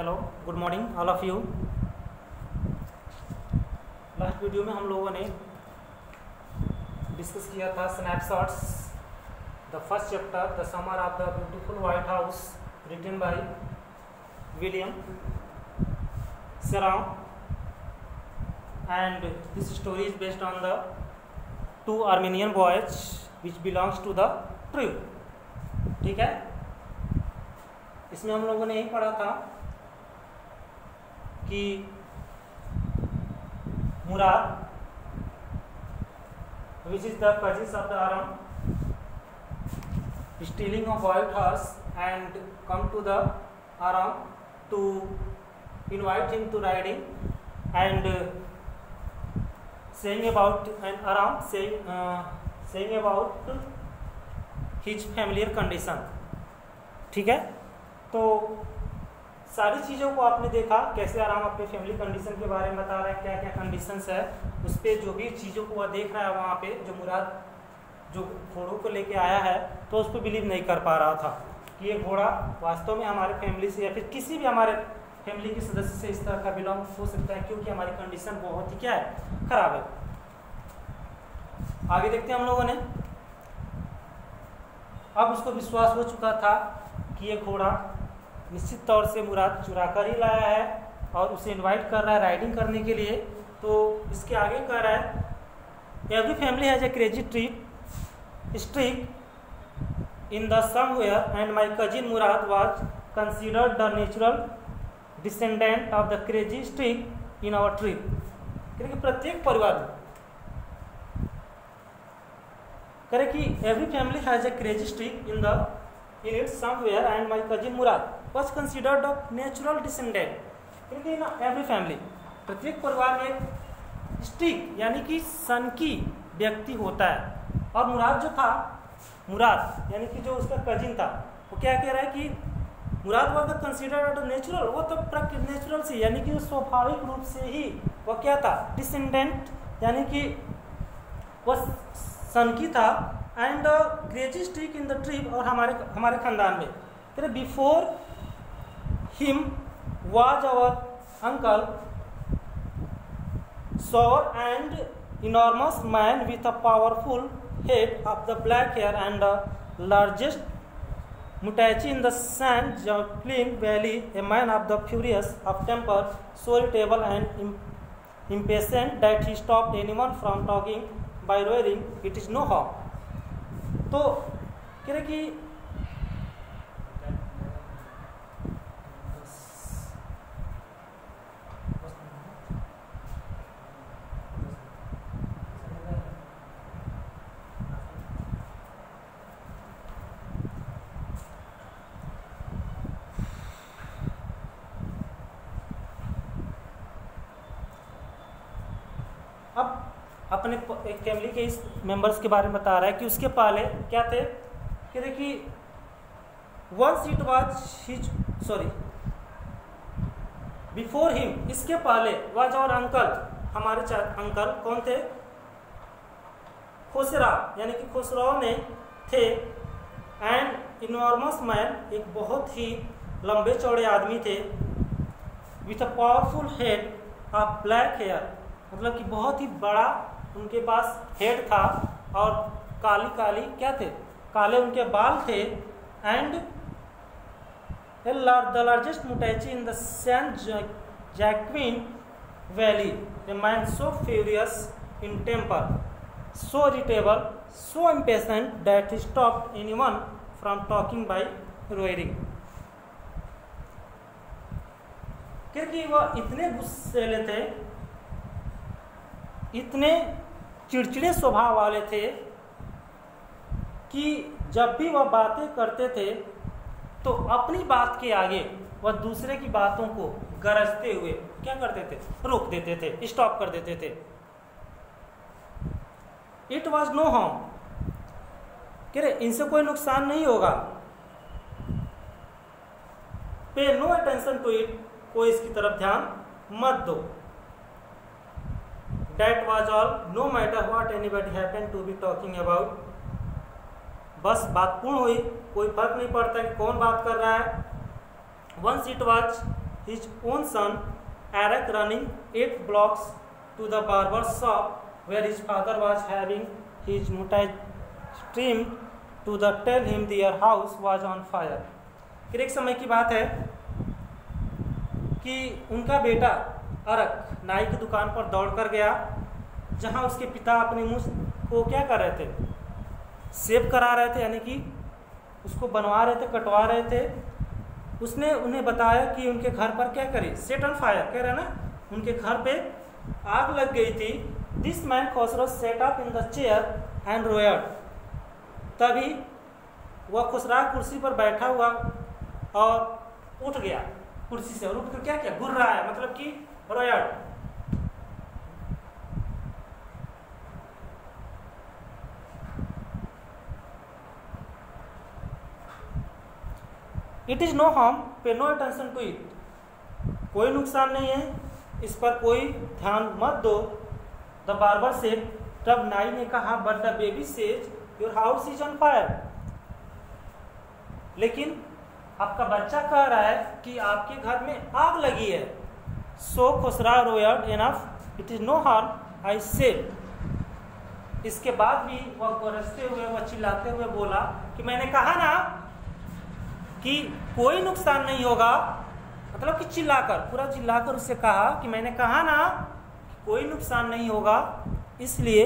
Hello, good morning all of you. Last video में हम लोगों ने डिस्कस किया था snapshots, the first chapter the summer of the beautiful white horse written by William Saroyan and this story is based on the two Armenian boys which belongs to the tribe. ठीक है, इसमें हम लोगों ने यही पढ़ा था कि Mourad which is the cousins of the Aram stealing of white horse and come to the Aram to invite him to riding and saying about and aram saying about his familiar condition। ठीक है, तो सारी चीज़ों को आपने देखा कैसे आराम अपने फैमिली कंडीशन के बारे में बता रहा है, क्या क्या कंडीशंस है, उस पर जो भी चीज़ों को वह देख रहा है वहाँ पे जो मुराद जो घोड़ों को लेके आया है तो उस पर बिलीव नहीं कर पा रहा था कि ये घोड़ा वास्तव में हमारे फैमिली से या फिर किसी भी हमारे फैमिली के सदस्य से इस तरह का बिलोंग हो सकता है, क्योंकि हमारी कंडीशन बहुत ही क्या है, खराब है। आगे देखते हैं हम लोगों ने। अब उसको विश्वास हो चुका था कि ये घोड़ा निश्चित तौर से मुराद चुरा कर ही लाया है और उसे इनवाइट कर रहा है राइडिंग करने के लिए। तो इसके आगे कह रहा है every family has a crazy tribe streak in the somewhere and my cousin Murad was considered the natural descendant of the crazy streak in our tribe. क्योंकि प्रत्येक परिवार में करे कि every family has a crazy streak in it somewhere and my cousin Murad was considered the natural descendant. क्योंकि ना every family प्रत्येक परिवार में एक स्ट्रीक यानी कि सनकी व्यक्ति होता है, और मुराद जो था मुराद यानी कि जो उसका कजिन था वो क्या कह रहा है कि मुराद वाज कंसीडर्ड नेचुरल, वो तो नेचुरल से यानी कि स्वाभाविक रूप से ही वो क्या था, डिसेंडेंट यानी कि वह सन की था and crazy streak in the tribe, और हमारे खानदान में फिर before him was our uncle sore and enormous man with a powerful head of the black hair and the largest Mutachi in the San Joaquin Valley, a man of the furious of temper, so irritable and impatient that he stopped anyone from talking by roaring, "It is no harm." तो कह रहे कि अपने एक family के इस members के बारे में बता रहा है कि उसके पहले क्या थे कि देखिए once it was his before him, इसके पहले वाज और अंकल, हमारे अंकल कौन थे, खुसराव यानी कि खुसराव ने थे, एंड इनॉर्मस मैन एक बहुत ही लंबे चौड़े आदमी थे, with a powerful head of black hair, मतलब कि बहुत ही बड़ा उनके पास हेड था और काली काली क्या थे, काले उनके बाल थे, and the largest mustache in the San Joaquin Valley, a man so furious in temper, so irritable, so impatient that he stopped anyone from talking by roaring. क्योंकि वह इतने गुस्सेले थे, इतने चिड़चिड़े स्वभाव वाले थे कि जब भी वह बातें करते थे तो अपनी बात के आगे वह दूसरे की बातों को गरजते हुए क्या करते थे, रोक देते थे, स्टॉप कर देते थे। इट वॉज नो हार्म, कह रहे इनसे कोई नुकसान नहीं होगा, पे नो अटेंशन टू इट, कोई इसकी तरफ ध्यान मत दो। That was all, no matter what anybody happened to be talking about, बस बात पूर्ण हुई, कोई फर्क नहीं पड़ता कि कौन बात कर रहा है। Once it was his own son Eric running 8 blocks to the barber shop where his father was having his mustache trimmed to the tell him their house was on fire। फिर एक समय की बात है कि उनका बेटा अरक नाई की दुकान पर दौड़ कर गया, जहां उसके पिता अपने मुंह को क्या कर रहे थे, शेव करा रहे थे, यानी कि उसको बनवा रहे थे, कटवा रहे थे। उसने उन्हें बताया कि उनके घर पर क्या करे, सेट ऑन फायर, कह रहे ना, उनके घर पे आग लग गई थी। This man Khosrove set up in the chair and roared. तभी वह खुसरा कुर्सी पर बैठा हुआ और उठ गया कुर्सी से, और उठ कर क्या किया, घुर रहा है, मतलब कि रोयड। इट इज नो हार्म, पे नो अटेंशन टू इट। कोई नुकसान नहीं है, इस पर कोई ध्यान मत दो। द बार्बर सेड, तब नाई ने कहा, but the baby says your house is on fire. लेकिन आपका बच्चा कह रहा है कि आपके घर में आग लगी है। So Khosrove roared enough, it is no harm I said. इसके बाद भी वह गरजते हुए, वह चिल्लाते हुए बोला कि मैंने कहा ना कि कोई नुकसान नहीं होगा, मतलब कि चिल्लाकर, पूरा चिल्लाकर उससे कहा कि मैंने कहा ना कोई नुकसान नहीं होगा, इसलिए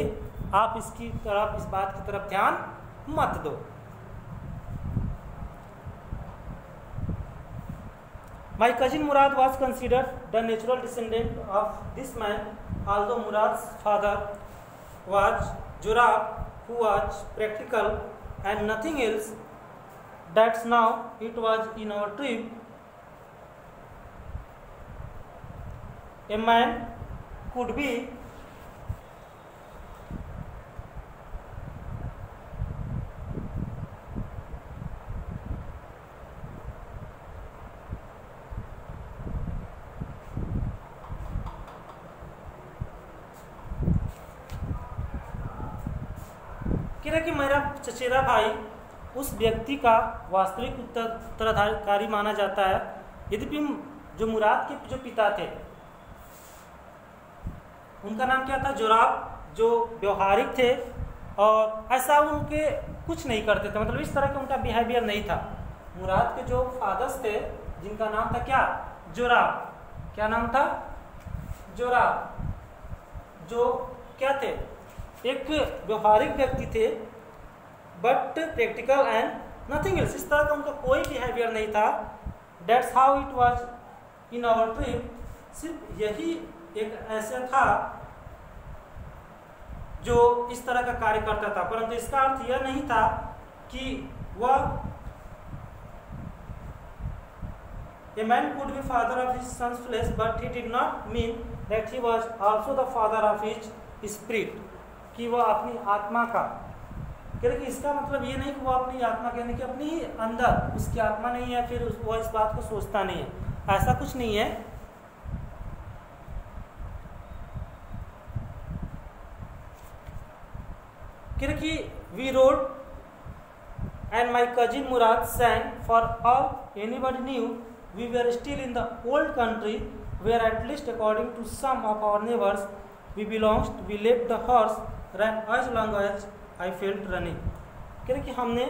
आप इसकी तरफ, इस बात की तरफ ध्यान मत दो। My cousin Murad was considered the natural descendant of this man, although Murad's father was Jorab, who was practical and nothing else. That's now it was in our trip. A man could be कि मेरा चचेरा भाई उस व्यक्ति का वास्तविक उत्तराधिकारी माना जाता है। यद्यपि जो मुराद के जो पिता थे उनका नाम क्या था, जोराब, जो व्यवहारिक थे और ऐसा उनके कुछ नहीं करते थे, मतलब इस तरह का उनका बिहेवियर नहीं था। मुराद के जो फादर्स थे जिनका नाम था क्या, जोराब, क्या नाम था, जोराब, जो क्या थे, एक व्यवहारिक व्यक्ति थे, but practical and nothing else, इस तरह का उनका कोई बिहेवियर नहीं था। That's how it was in our tribe, सिर्फ यही एक ऐसा था जो इस तरह का कार्य करता था, परंतु इसका अर्थ यह नहीं था कि वह A man could be father of his son's flesh, but he did not mean that he was also the father of his spirit, कि वह अपनी आत्मा का, क्योंकि इसका मतलब ये नहीं कि वो अपनी आत्मा कहने की अपनी ही अंदर उसकी आत्मा नहीं है, फिर वह इस बात को सोचता नहीं है, ऐसा कुछ नहीं है। क्योंकि we rode and my cousin Murad sang, for all anybody knew we were still in the old country where, at least according to some of our neighbors we belonged. We let the horse run as long as I felt running. क्योंकि हमने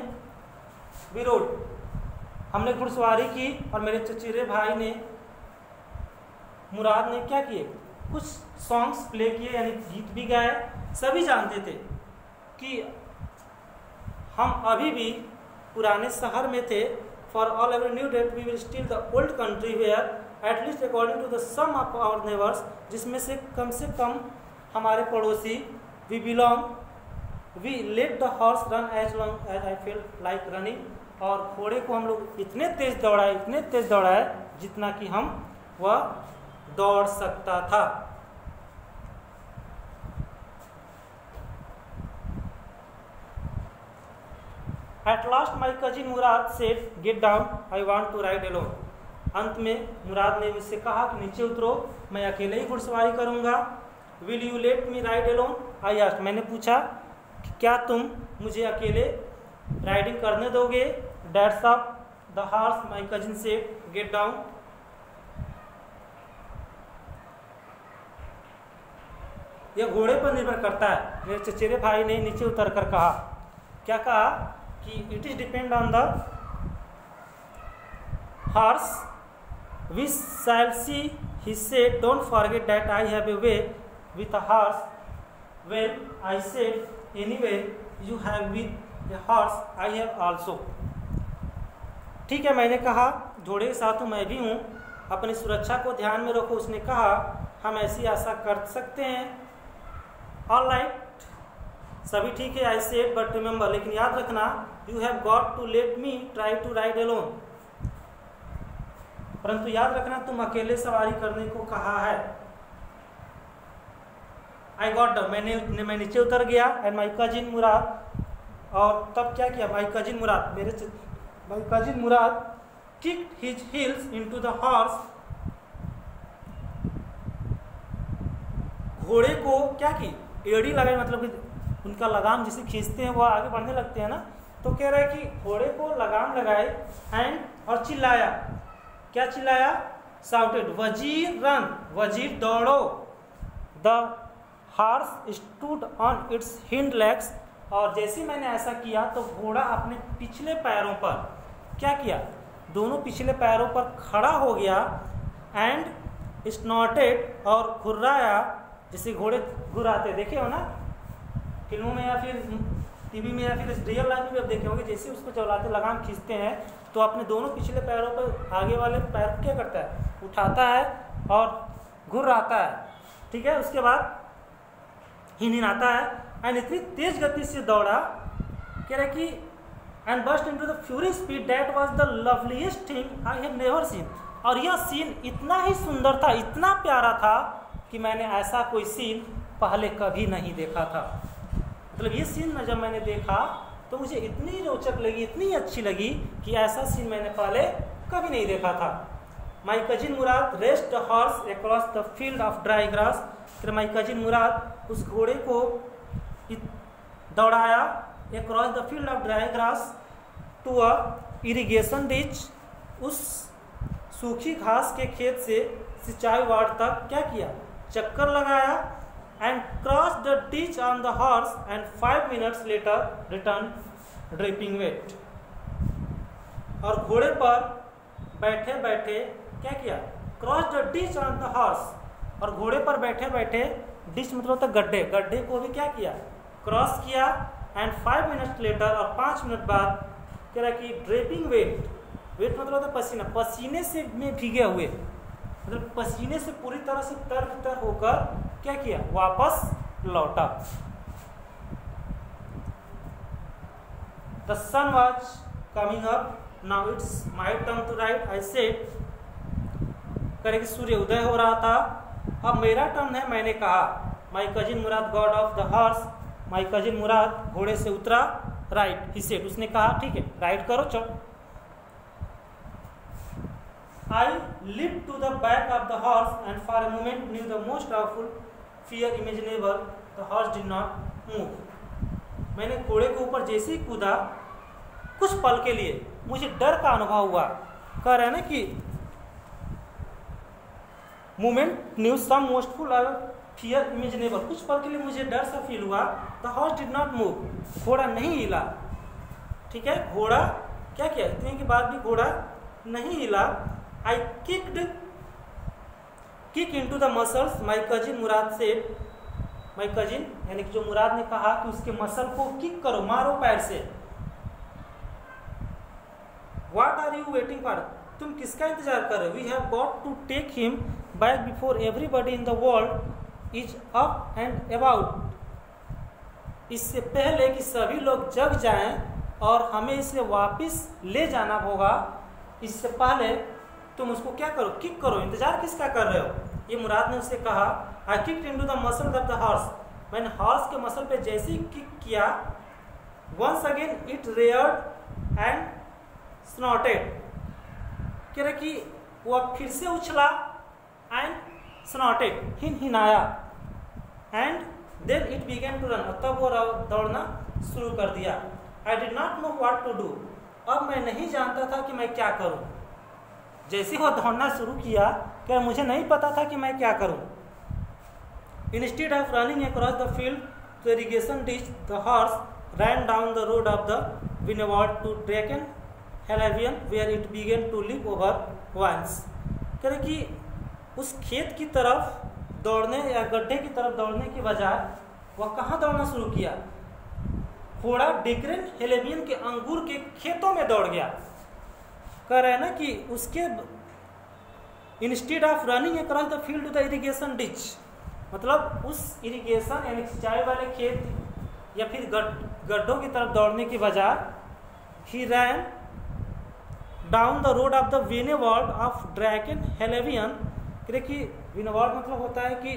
विरोध, हमने घुड़सवारी की और मेरे चचेरे भाई ने, मुराद ने क्या किए, कुछ सॉन्ग्स प्ले किए, यानी गीत भी गाए। सभी जानते थे कि हम अभी भी पुराने शहर में थे। For all ever knew that we were still the old country where, at least according to the some of our neighbors, जिसमें से कम हमारे पड़ोसी, we belong, we let the horse run as long as I felt like running, और घोड़े को हम लोग इतने तेज दौड़ाए जितना कि हम वह दौड़ सकता था। At last my cousin Murad said, "Get down, I want to ride alone." अंत में मुराद ने मुझसे कहा कि नीचे उतरो, मैं अकेले ही घुड़सवारी करूंगा। Will you let me ride alone? I asked, मैंने पूछा कि क्या तुम मुझे अकेले राइडिंग करने दोगे? That's up the horse, my cousin said, "Get down." यह घोड़े पर निर्भर करता है। मेरे चचेरे भाई ने नीचे उतर कर कहा, क्या कहा कि it is depend on the horse we shall see. He said don't forget that I have a way with a horse. Well I said anyway you have with a horse I have also. ठीक है, मैंने कहा घोड़े के साथ तो मैं भी हूँ, अपनी सुरक्षा को ध्यान में रखो। उसने कहा हम ऐसी आशा कर सकते हैं। ऑल राइट, सभी ठीक है। आई सेड बट रिमेंबर, लेकिन याद रखना, you have got to let me try to ride alone. परंतु याद रखना तुम अकेले सवारी करने को कहा है। आई गॉट डाउन, मैं नीचे उतर गया। एंड माई कजिन मुराद, और तब क्या किया माई cousin Murad, my cousin Murad kicked his heels into the horse। घोड़े को क्या की, एड़ी लगाई, मतलब कि उनका लगाम जिसे खींचते हैं वह आगे बढ़ने लगते हैं ना, तो कह रहा है कि घोड़े को लगाम लगाए एंड और चिल्लाया। क्या चिल्लाया? शाउटेड वजीर रन, वजीर दौड़ो। The horse stood on it's hind legs, और जैसे मैंने ऐसा किया तो घोड़ा अपने पिछले पैरों पर क्या किया, दोनों पिछले पैरों पर खड़ा हो गया। एंड स्नॉटेड, और घुर्राया, जैसे घोड़े घुराते देखे हो ना फिल्मों में या फिर टीवी में या फिर रियल लाइफ में भी आप देखे होंगे, जैसे उसको चलाते लगाम खींचते हैं तो अपने दोनों पिछले पैरों पर आगे वाले पैर को क्या करता है, उठाता है और घुर्राता है। ठीक है, उसके बाद हिनहिनाता है। एंड इतनी तेज गति से दौड़ा, कह रहा कि and burst into the fury speed that was the loveliest thing I had never seen। और यह सीन इतना ही सुंदर था, इतना प्यारा था कि मैंने ऐसा कोई सीन पहले कभी नहीं देखा था। मतलब ये सीन जब मैंने देखा तो मुझे इतनी रोचक लगी, इतनी अच्छी लगी कि ऐसा सीन मैंने पहले कभी नहीं देखा था। माई cousin Murad rest the horse across the field of dry grass. फिर माई कजिन मुराद उस घोड़े को दौड़ाया across the field of dry grass to a irrigation ditch। उस सूखी घास के खेत से सिंचाई वार्ड तक क्या किया, चक्कर लगाया। and crossed the ditch on the horse and 5 minutes later returned dripping wet। और घोड़े पर बैठे बैठे क्या किया, crossed the ditch on the horse, और घोड़े पर बैठे बैठे, डिच मतलब होता गड्ढे, गड्ढे को भी क्या किया, क्रॉस किया। एंड 5 मिनट लेटर, और 5 मिनट बाद कह रहा कि ड्रेपिंग वेट, वेट मतलब होता पसीना, पसीने से में भीगे हुए, मतलब पसीने से पूरी तरह से तर होकर क्या किया, वापस लौटा। The sun was coming up, now it's my turn to ride. I said, करे कि सूर्य उदय हो रहा था, अब मेरा टर्न है। मैंने कहा my cousin Mourad got off the horse, my cousin Mourad घोड़े से उतरा। राइट ही सेड, उसने कहा ठीक है राइड करो चलो। I leaped to the back of the horse and for a moment knew the most awful fear imaginable. The horse did not move। मैंने घोड़े के ऊपर जैसे ही कूदा, कुछ पल के लिए मुझे डर का अनुभव हुआ। कह रहे हैं ना कि मोमेंट न्यू सम मोस्टफुल फियर इमेजिनेबल, कुछ पल के लिए मुझे डर सा फील हुआ। The horse did not move, घोड़ा नहीं हिला। ठीक है, घोड़ा क्या किया, इतने के बाद भी घोड़ा नहीं हिला। I kick into the muscles, my cousin Murad से, माई कजिन यानी कि जो मुराद ने कहा कि उसके मसल को किक करो, मारो पैर से। What are you waiting for, तुम किसका इंतजार कर रहे हो। We have got to take him back before everybody in the world is up and about. इससे पहले कि सभी लोग जग जाएं और हमें इसे वापस ले जाना होगा, इससे पहले तुम उसको क्या करो, किक करो। इंतजार किसका कर रहे हो, ये मुराद ने उससे कहा। I kicked into the muscle of the horse, मैंने हॉर्स के मसल पे जैसे ही किक किया, once again it reared and snorted, कह रहा कि वह फिर से उछला एंड स्नॉटेड, हिनहिनाया। And then it began to run, तब वो दौड़ना शुरू कर दिया। I did not know what to do, अब मैं नहीं जानता था कि मैं क्या करूं। जैसे वो दौड़ना शुरू किया, क्या मुझे नहीं पता था कि मैं क्या करूं। Instead of running across the field to irrigation ditch, the horse ran down the road of the vineyard to Draken Halavian, where it began to leap over vines. कह रहे कि उस खेत की तरफ दौड़ने या गड्ढे की तरफ दौड़ने की बजाय वह कहाँ दौड़ना शुरू किया? घोड़ा डेक्रेन हेलेवियन के अंगूर के खेतों में दौड़ गया। कह रहे हैं ना कि उसके instead of running across the field to the irrigation ditch, मतलब उस इरिगेशन यानी सिंचाई वाले खेत या फिर गड्ढों की तरफ दौड़ने की बजाय ही ran down the road of the vineyard of Draken Helevian. कि विनेवार्ड मतलब होता है कि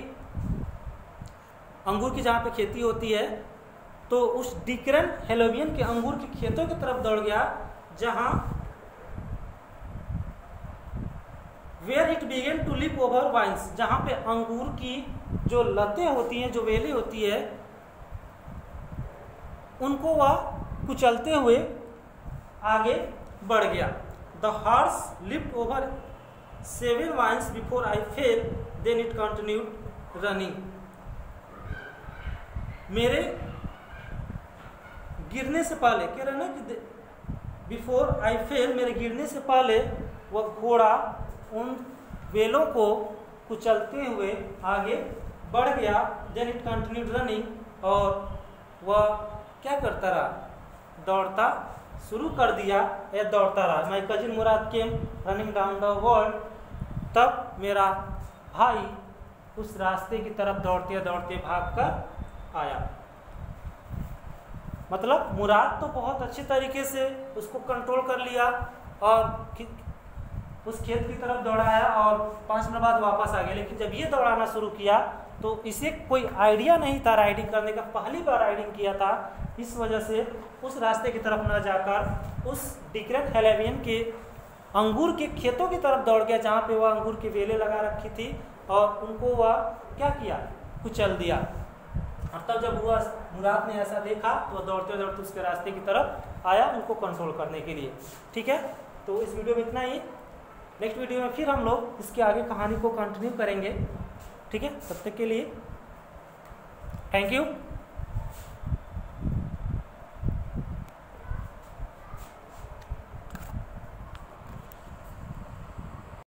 अंगूर की जहाँ पे खेती होती है, तो उस डिक्रेन हेलेवियन के अंगूर के खेतों की तरफ दौड़ गया जहाँ where it began to leap over vines, जहाँ पे अंगूर की जो लतें होती हैं, जो वेलें होती है, उनको वह कुचलते हुए आगे बढ़ गया। The horse leaped over 7 vines before I fell, then it continued running. मेरे गिरने से पहले, कह रहे ना कि बिफोर आई फेल, मेरे गिरने से पहले वह घोड़ा उन वेलों को कुचलते हुए आगे बढ़ गया। देन इट कंटिन्यूड रनिंग, और वह क्या करता रहा? दौड़ता शुरू कर दिया या दौड़ता रहा। माई cousin Murad came running down the world, तब मेरा भाई उस रास्ते की तरफ दौड़ते दौड़ते भागकर आया। मतलब मुराद तो बहुत अच्छे तरीके से उसको कंट्रोल कर लिया और उस खेत की तरफ दौड़ाया और 5 मिनट बाद वापस आ गया। लेकिन जब ये दौड़ाना शुरू किया तो इसे कोई आइडिया नहीं था राइडिंग करने का, पहली बार राइडिंग किया था, इस वजह से उस रास्ते की तरफ न जाकर उस डिक्रेन हेलेवियन के अंगूर के खेतों की तरफ दौड़ गया जहाँ पे वह अंगूर की बेलें लगा रखी थी, और उनको वह क्या किया? कुचल दिया। और तब जब हुआ मुराद ने ऐसा देखा तो दौड़ते दौड़ते उसके रास्ते की तरफ आया उनको कंट्रोल करने के लिए। ठीक है, तो इस वीडियो में इतना ही। नेक्स्ट वीडियो में फिर हम लोग इसके आगे कहानी को कंटिन्यू करेंगे। ठीक है, तब तक के लिए थैंक यू।